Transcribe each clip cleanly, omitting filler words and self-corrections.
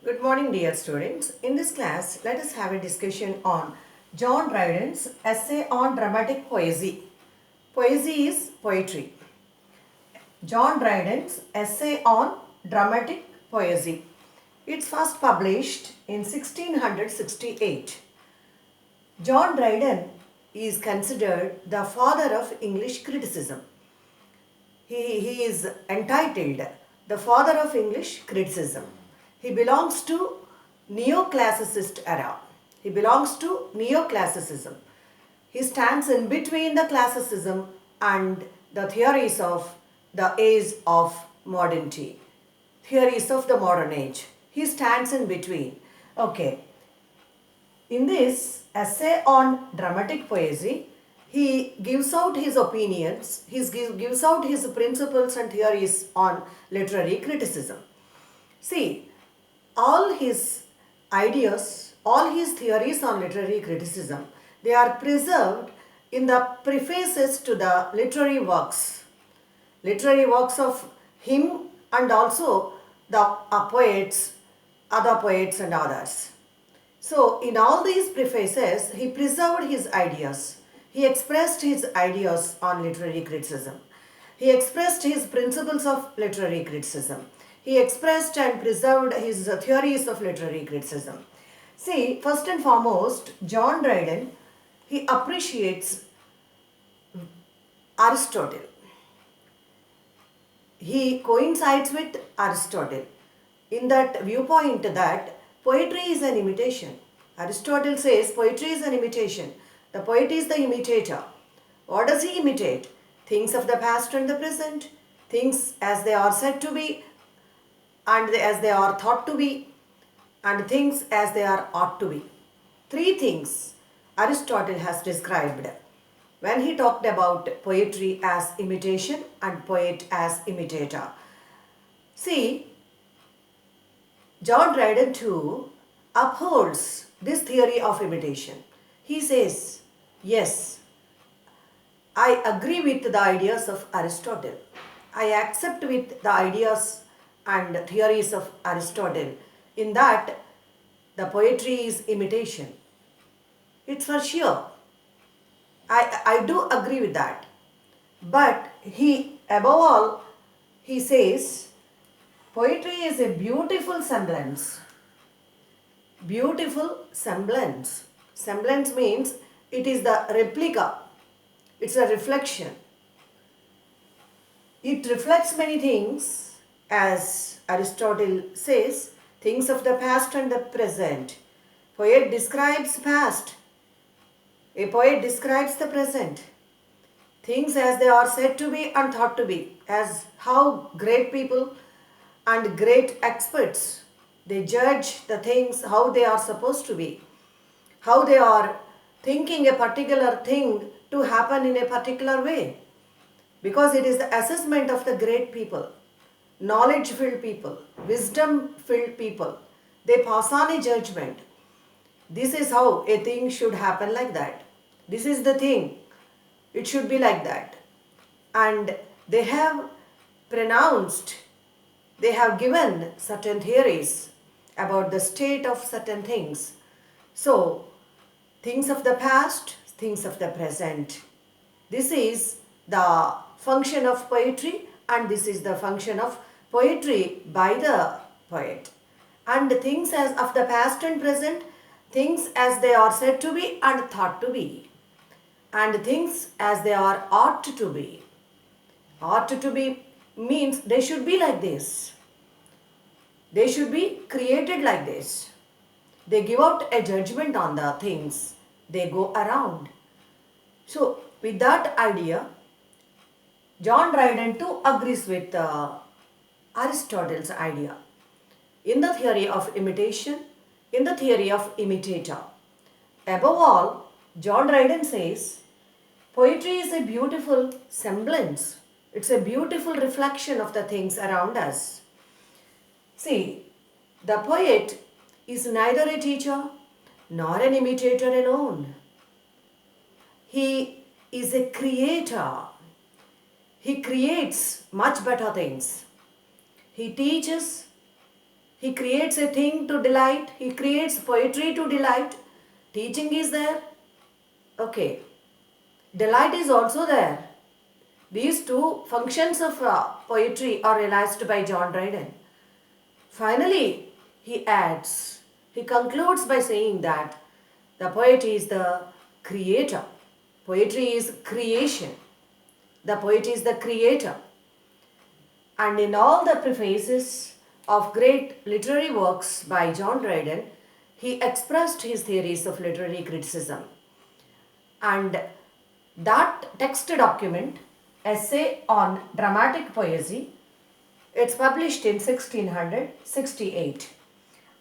Good morning, dear students. In this class, let us have a discussion on John Dryden's essay on dramatic poesy. Poesy is poetry. John Dryden's essay on dramatic poesy. It's first published in 1668. John Dryden is considered the father of English criticism. He is entitled the father of English criticism. He belongs to neoclassicist era. He belongs to neoclassicism. He stands in between the classicism and the theories of the age of modernity, theories of the modern age. He stands in between. Okay. In this essay on dramatic poesy, he gives out his opinions, he gives out his principles and theories on literary criticism. See, all his ideas, all his theories on literary criticism, they are preserved in the prefaces to the literary works of him and also the poets, other poets and others. So, in all these prefaces, he preserved his ideas. He expressed his ideas on literary criticism. He expressed his principles of literary criticism. He expressed and preserved his theories of literary criticism. See, first and foremost, John Dryden, he appreciates Aristotle. He coincides with Aristotle in that viewpoint that poetry is an imitation. Aristotle says poetry is an imitation. The poet is the imitator. What does he imitate? Things of the past and the present, things as they are said to be, and as they are thought to be, and things as they are ought to be. Three things Aristotle has described when he talked about poetry as imitation and poet as imitator. See, John Dryden too upholds this theory of imitation. He says, yes, I agree with the ideas of Aristotle. I accept with the ideas and theories of Aristotle in that the poetry is imitation. It's for sure. I do agree with that. But above all, he says, poetry is a beautiful semblance. Beautiful semblance. Semblance means it is the replica. It's a reflection. It reflects many things. As Aristotle says, things of the past and the present. Poet describes past. A poet describes the present. Things as they are said to be and thought to be. As how great people and great experts, they judge the things how they are supposed to be. How they are thinking a particular thing to happen in a particular way. Because it is the assessment of the great people. Knowledge-filled people, wisdom-filled people, they pass on a judgment. This is how a thing should happen like that. This is the thing. It should be like that. And they have pronounced, they have given certain theories about the state of certain things. So, things of the past, things of the present. This is the function of poetry and this is the function of poetry by the poet. And things as of the past and present, things as they are said to be and thought to be. And things as they are ought to be. Ought to be means they should be like this. They should be created like this. They give out a judgment on the things. They go around. So, with that idea, John Dryden too agrees with Aristotle's idea in the theory of imitation, in the theory of imitator. Above all, John Dryden says, poetry is a beautiful semblance. It's a beautiful reflection of the things around us. See, the poet is neither a teacher nor an imitator alone. He is a creator. He creates much better things. He teaches He creates a thing to delight. He creates poetry to delight. Teaching is there. Okay. Delight is also there. These two functions of poetry are realized by John Dryden. Finally, he concludes by saying that the poet is the creator. Poetry is creation. The poet is the creator. And in all the prefaces of great literary works by John Dryden, he expressed his theories of literary criticism. And that text document, Essay on Dramatic Poesy, it's published in 1668.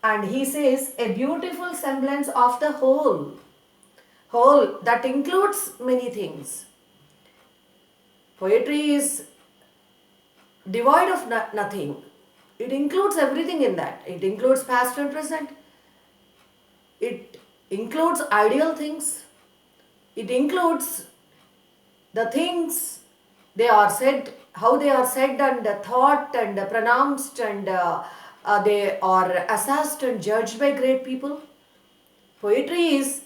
And he says, a beautiful semblance of the whole that includes many things. Poetry is devoid of nothing. It includes everything in that. It includes past and present. It includes ideal things. It includes the things they are said, how they are said and thought and pronounced, and they are assessed and judged by great people. Poetry is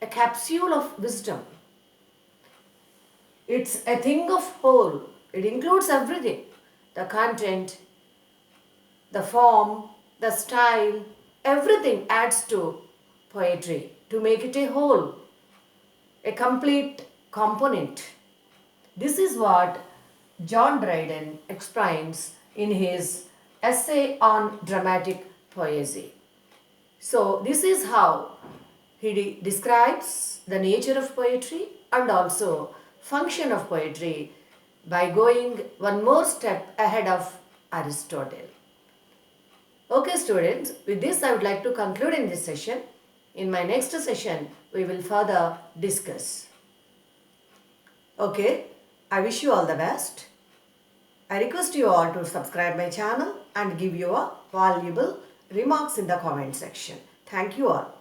a capsule of wisdom. It's a thing of whole. It includes everything. The content, the form, the style, everything adds to poetry to make it a whole, a complete component. This is what John Dryden explains in his Essay on Dramatic Poesy. So this is how he describes the nature of poetry and also function of poetry by going one more step ahead of Aristotle. Okay students, with this I would like to conclude in this session. In my next session, we will further discuss. Okay, I wish you all the best. I request you all to subscribe my channel and give your valuable remarks in the comment section. Thank you all.